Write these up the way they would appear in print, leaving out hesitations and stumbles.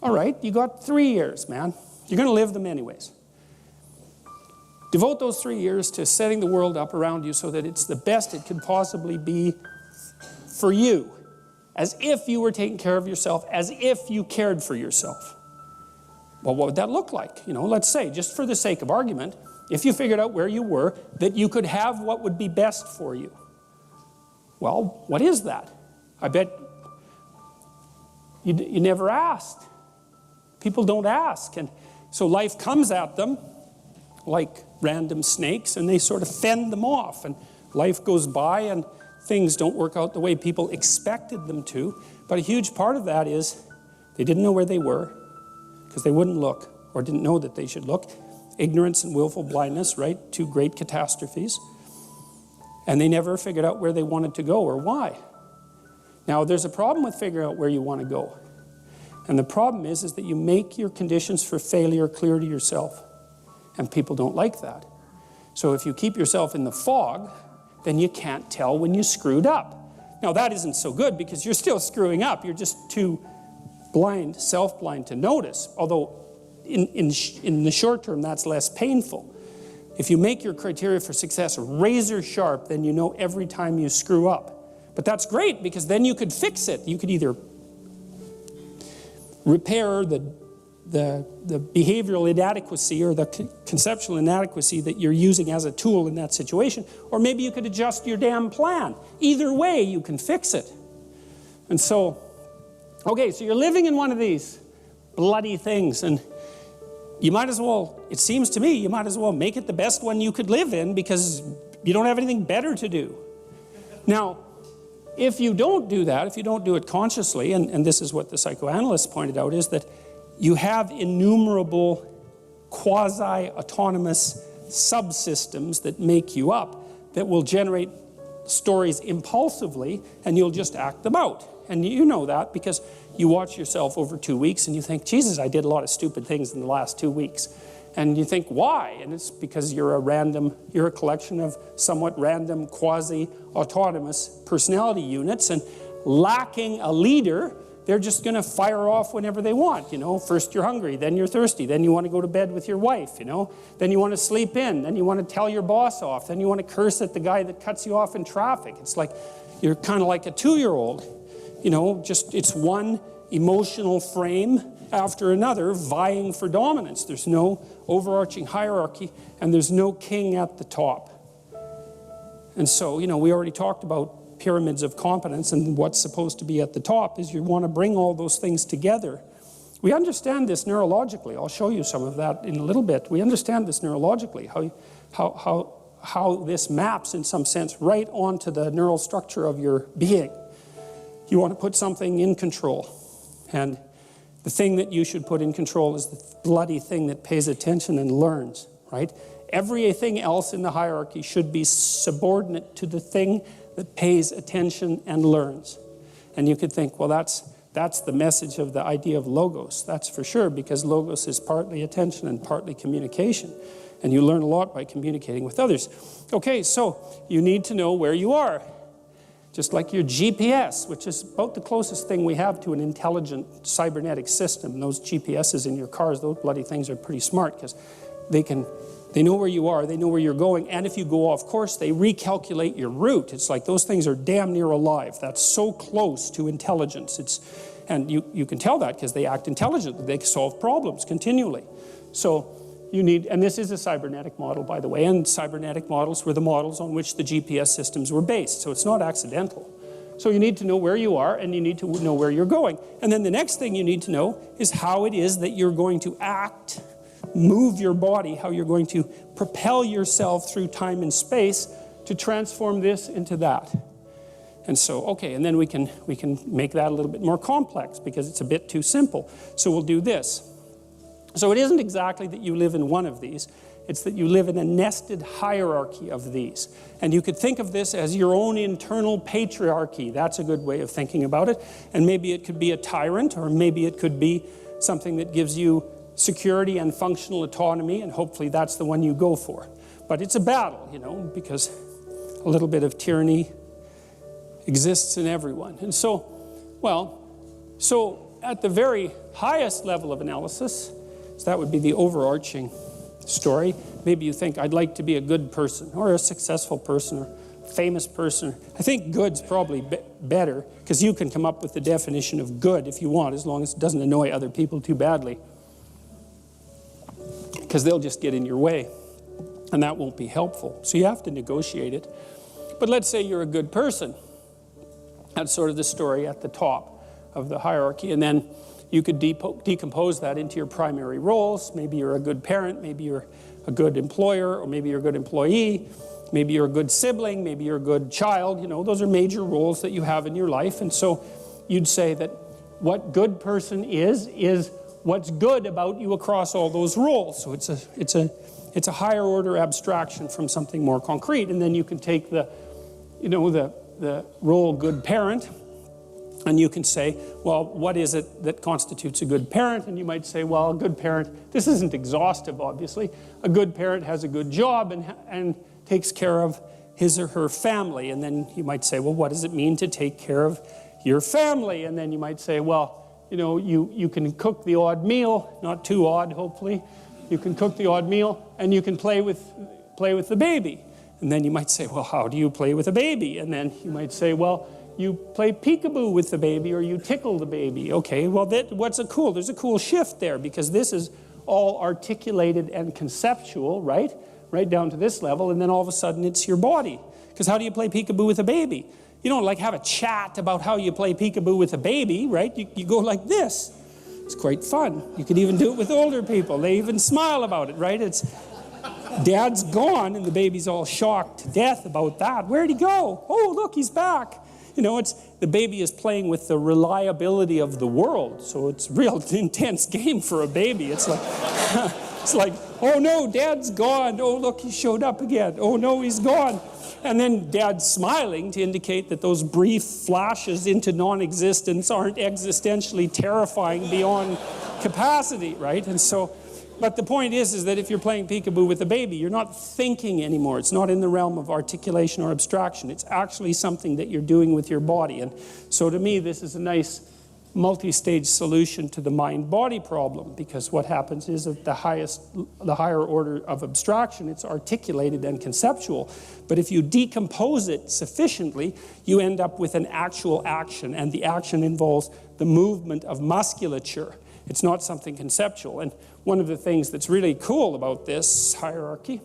All right, you got 3 years, man. You're going to live them anyways. Devote those 3 years to setting the world up around you so that it's the best it could possibly be for you. As if you were taking care of yourself, as if you cared for yourself. Well, what would that look like? You know, let's say, just for the sake of argument, if you figured out where you were, that you could have what would be best for you. Well, what is that? I bet you never asked. People don't ask. And so life comes at them like random snakes, and they sort of fend them off. And life goes by, and things don't work out the way people expected them to. But a huge part of that is they didn't know where they were because they wouldn't look or didn't know that they should look. Ignorance and willful blindness, right? Two great catastrophes. And they never figured out where they wanted to go or why. Now, there's a problem with figuring out where you want to go. And the problem is that you make your conditions for failure clear to yourself. And people don't like that. So if you keep yourself in the fog, then you can't tell when you screwed up. Now, that isn't so good because you're still screwing up. You're just too blind, self-blind to notice. Although in the short term, that's less painful. If you make your criteria for success razor sharp, then you know every time you screw up. But that's great because then you could fix it. You could either repair the behavioral inadequacy or the conceptual inadequacy that you're using as a tool in that situation, or maybe you could adjust your damn plan. Either way, you can fix it. And so, okay, so you're living in one of these bloody things, and you might as well, it seems to me, you might as well make it the best one you could live in because you don't have anything better to do. Now, if you don't do that, if you don't do it consciously, and this is what the psychoanalysts pointed out, is that you have innumerable quasi-autonomous subsystems that make you up that will generate stories impulsively, and you'll just act them out. And you know that because you watch yourself over 2 weeks and you think, Jesus, I did a lot of stupid things in the last 2 weeks. And you think, why? And it's because you're a collection of somewhat random quasi-autonomous personality units, and lacking a leader, they're just going to fire off whenever they want, you know. First you're hungry, then you're thirsty, then you want to go to bed with your wife, you know. Then you want to sleep in, then you want to tell your boss off, then you want to curse at the guy that cuts you off in traffic. It's like, you're kind of like a 2-year-old, you know, just it's one emotional frame after another vying for dominance. There's no overarching hierarchy, and there's no king at the top. And so, you know, we already talked about pyramids of competence, and what's supposed to be at the top is you want to bring all those things together. We understand this neurologically. I'll show you some of that in a little bit. We understand this neurologically, how this maps in some sense right onto the neural structure of your being. You want to put something in control, and the thing that you should put in control is the bloody thing that pays attention and learns, right? Everything else in the hierarchy should be subordinate to the thing that pays attention and learns. And you could think, well, that's the message of the idea of logos. That's for sure, because logos is partly attention and partly communication. And you learn a lot by communicating with others. Okay, so you need to know where you are. Just like your GPS, which is about the closest thing we have to an intelligent cybernetic system. Those GPSs in your cars, those bloody things are pretty smart because they know where you are, they know where you're going, and if you go off course, they recalculate your route. It's like those things are damn near alive. That's so close to intelligence. And you can tell that because they act intelligently. They solve problems continually. So you need, and this is a cybernetic model, by the way, and cybernetic models were the models on which the GPS systems were based, so it's not accidental. So you need to know where you are, and you need to know where you're going. And then the next thing you need to know is how it is that you're going to act, move your body, how you're going to propel yourself through time and space to transform this into that. And so, okay, and then we can make that a little bit more complex because it's a bit too simple. So we'll do this. So it isn't exactly that you live in one of these, it's that you live in a nested hierarchy of these. And you could think of this as your own internal patriarchy. That's a good way of thinking about it. And maybe it could be a tyrant, or maybe it could be something that gives you security and functional autonomy, and hopefully that's the one you go for. But it's a battle, you know, because a little bit of tyranny exists in everyone. And so, well, so at the very highest level of analysis, so that would be the overarching story. Maybe you think, I'd like to be a good person, or a successful person, or a famous person. I think good's probably better, because you can come up with the definition of good if you want, as long as it doesn't annoy other people too badly. Because they'll just get in your way, and that won't be helpful. So you have to negotiate it. But let's say you're a good person. That's sort of the story at the top of the hierarchy. And then you could decompose that into your primary roles. Maybe you're a good parent, maybe you're a good employer, or maybe you're a good employee, maybe you're a good sibling, maybe you're a good child. You know, those are major roles that you have in your life. And so you'd say that what good person is what's good about you across all those roles. So it's a higher order abstraction from something more concrete. And then you can take the role good parent, and you can say, well, what is it that constitutes a good parent? And you might say, well, a good parent, this isn't exhaustive, obviously. A good parent has a good job and takes care of his or her family. And then you might say, well, what does it mean to take care of your family? And then you might say, well, you know, you can cook the odd meal, not too odd, hopefully. You can cook the odd meal, and you can play with the baby. And then you might say, well, how do you play with a baby? And then you might say, well, you play peekaboo with the baby, or you tickle the baby. Okay, well, there's a cool shift there, because this is all articulated and conceptual, right? Right down to this level, and then all of a sudden it's your body. Because how do you play peekaboo with a baby? You don't like have a chat about how you play peekaboo with a baby, right? You go like this. It's quite fun. You can even do it with older people. They even smile about it, right? It's Dad's gone, and the baby's all shocked to death about that. Where'd he go? Oh, look, he's back. You know, the baby is playing with the reliability of the world, so it's a real intense game for a baby. It's like, oh no, Dad's gone. Oh, look, he showed up again. Oh no, he's gone. And then Dad's smiling to indicate that those brief flashes into non-existence aren't existentially terrifying beyond capacity, right? And so, but the point is that if you're playing peekaboo with a baby, you're not thinking anymore. It's not in the realm of articulation or abstraction. It's actually something that you're doing with your body. And so to me, this is a nice multi-stage solution to the mind-body problem, because what happens is at the higher order of abstraction, it's articulated and conceptual. But if you decompose it sufficiently, you end up with an actual action, and the action involves the movement of musculature. It's not something conceptual. And one of the things that's really cool about this hierarchy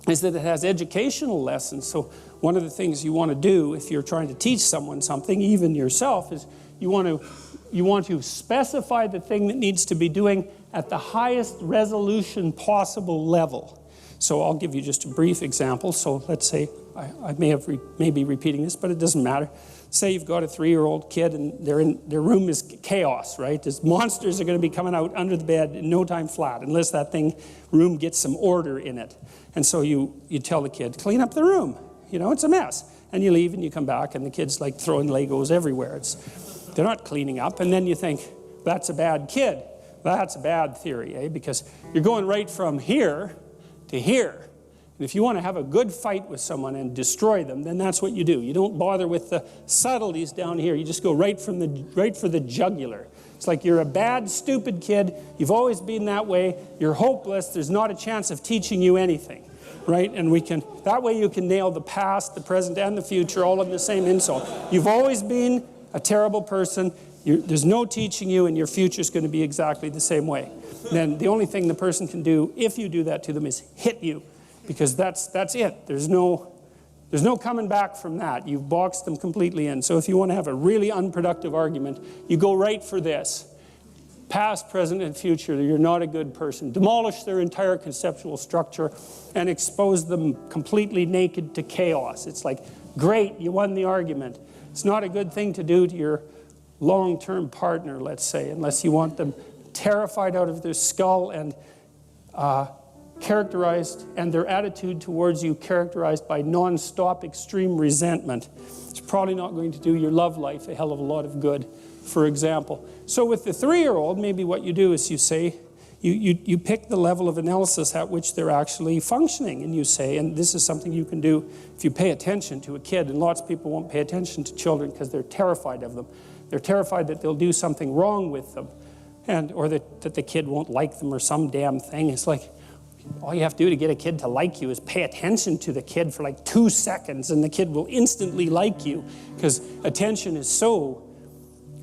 is that it has educational lessons. So one of the things you want to do if you're trying to teach someone something, even yourself, is you want to specify the thing that needs to be doing at the highest resolution possible level. So I'll give you just a brief example. So let's say, I may be repeating this, but it doesn't matter. Say you've got a 3-year-old kid, and their room is chaos, right? There's monsters are going to be coming out under the bed in no time flat, unless that room gets some order in it. And so you tell the kid, clean up the room. You know, it's a mess. And you leave and you come back, and the kid's like throwing Legos everywhere. They're not cleaning up. And then you think, that's a bad kid. That's a bad theory, because you're going right from here to here. And if you want to have a good fight with someone and destroy them, then that's what you do. You don't bother with the subtleties down here. You just go right for the jugular. It's like you're a bad, stupid kid. You've always been that way. You're hopeless. There's not a chance of teaching you anything, right? And that way you can nail the past, the present, and the future all in the same insult. You've always been a terrible person. There's no teaching you, and your future's going to be exactly the same way. Then the only thing the person can do, if you do that to them, is hit you. Because that's it. There's no coming back from that. You've boxed them completely in. So if you want to have a really unproductive argument, you go right for this. Past, present, and future, you're not a good person. Demolish their entire conceptual structure and expose them completely naked to chaos. It's like, great, you won the argument. It's not a good thing to do to your long-term partner, let's say, unless you want them terrified out of their skull and characterized, and their attitude towards you characterized by non-stop extreme resentment. It's probably not going to do your love life a hell of a lot of good, for example. So with the 3-year-old, maybe what you do is you say, you pick the level of analysis at which they're actually functioning, and you say, and this is something you can do if you pay attention to a kid, and lots of people won't pay attention to children because they're terrified of them. They're terrified that they'll do something wrong with them, or that the kid won't like them or some damn thing. It's like, all you have to do to get a kid to like you is pay attention to the kid for like 2 seconds, and the kid will instantly like you, because attention is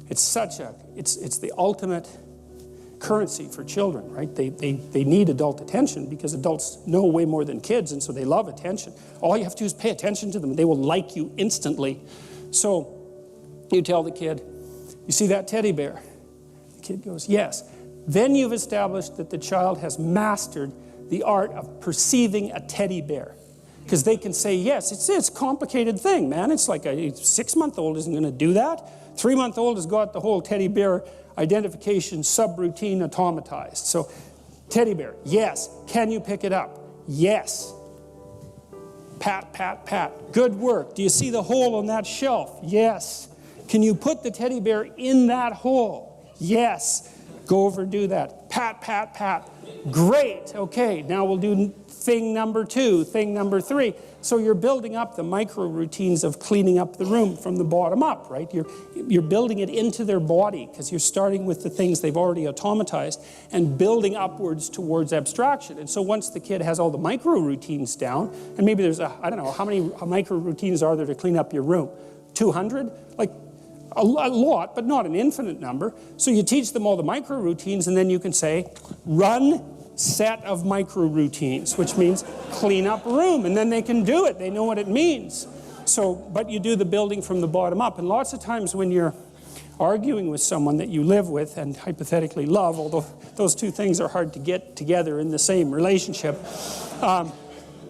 it's the ultimate currency for children, right? They need adult attention because adults know way more than kids, and so they love attention. All you have to do is pay attention to them, and they will like you instantly. So you tell the kid, you see that teddy bear? The kid goes, yes. Then you've established that the child has mastered the art of perceiving a teddy bear. Because they can say, yes, it's a complicated thing, man. It's like a 6-month-old isn't going to do that. 3-month-old has got the whole teddy bear identification subroutine automatized. So, teddy bear, yes. Can you pick it up? Yes. Pat, pat, pat. Good work. Do you see the hole on that shelf? Yes. Can you put the teddy bear in that hole? Yes. Go over and do that. Pat, pat, pat. Great. Okay, now we'll do thing number 2, thing number 3. So you're building up the micro routines of cleaning up the room from the bottom up, right? You're building it into their body, because you're starting with the things they've already automatized and building upwards towards abstraction. And so once the kid has all the micro routines down, and maybe there's I don't know, how many micro routines are there to clean up your room? 200? Like a lot, but not an infinite number. So you teach them all the micro routines, and then you can say, run set of micro routines, which means clean up room, and then they can do it. They know what it means. So, but you do the building from the bottom up. And lots of times when you're arguing with someone that you live with and hypothetically love, although those two things are hard to get together in the same relationship,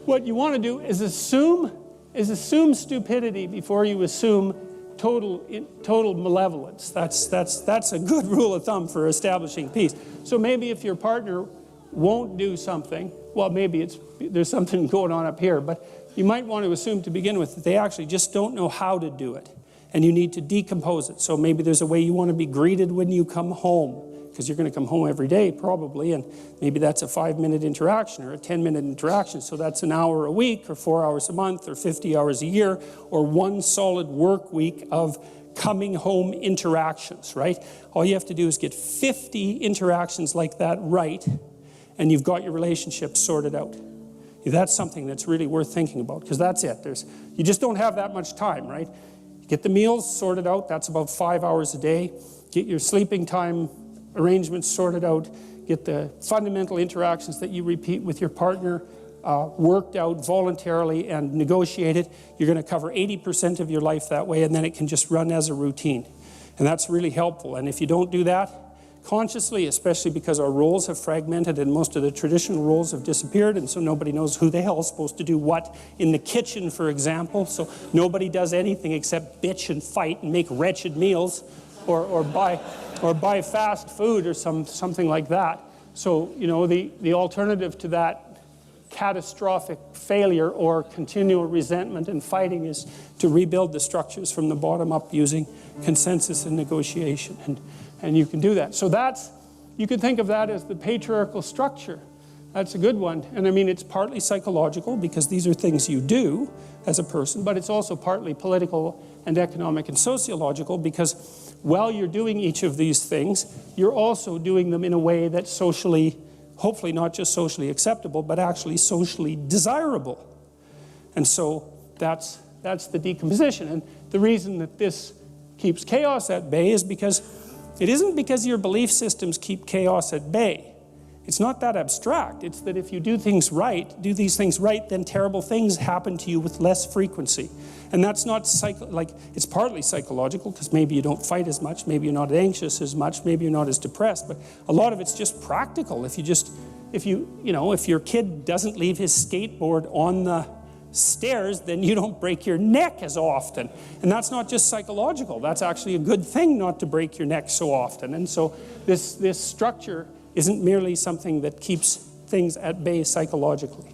what you want to do is assume stupidity before you assume total malevolence. That's a good rule of thumb for establishing peace. So maybe if your partner won't do something, well, maybe there's something going on up here, but you might want to assume to begin with that they actually just don't know how to do it, and you need to decompose it. So maybe there's a way you want to be greeted when you come home, because you're going to come home every day probably, and maybe that's a 5-minute interaction or a 10-minute interaction, so that's an hour a week or 4 hours a month or 50 hours a year or 1 solid work week of coming home interactions, right? All you have to do is get 50 interactions like that right, and you've got your relationship sorted out. That's something that's really worth thinking about, because that's it. You just don't have that much time, right? Get the meals sorted out. That's about 5 hours a day. Get your sleeping time arrangements sorted out. Get the fundamental interactions that you repeat with your partner worked out voluntarily and negotiated. You're going to cover 80% of your life that way, and then it can just run as a routine. And that's really helpful. And if you don't do that consciously, especially because our roles have fragmented and most of the traditional roles have disappeared, and so nobody knows who the hell is supposed to do what in the kitchen, for example. So nobody does anything except bitch and fight and make wretched meals or buy fast food or something like that. So, you know, the alternative to that catastrophic failure or continual resentment and fighting is to rebuild the structures from the bottom up using consensus and negotiation. And you can do that. So you can think of that as the patriarchal structure. That's a good one. And I mean, it's partly psychological because these are things you do as a person, but it's also partly political and economic and sociological, because while you're doing each of these things, you're also doing them in a way that's socially, hopefully not just socially acceptable, but actually socially desirable. And so that's the decomposition. And the reason that this keeps chaos at bay is because it isn't because your belief systems keep chaos at bay. It's not that abstract. It's that if you do these things right, then terrible things happen to you with less frequency. And that's not it's partly psychological, because maybe you don't fight as much, maybe you're not anxious as much, maybe you're not as depressed, but a lot of it's just practical. If your kid doesn't leave his skateboard on the stairs, then you don't break your neck as often. And that's not just psychological. That's actually a good thing not to break your neck so often. And so this structure isn't merely something that keeps things at bay psychologically.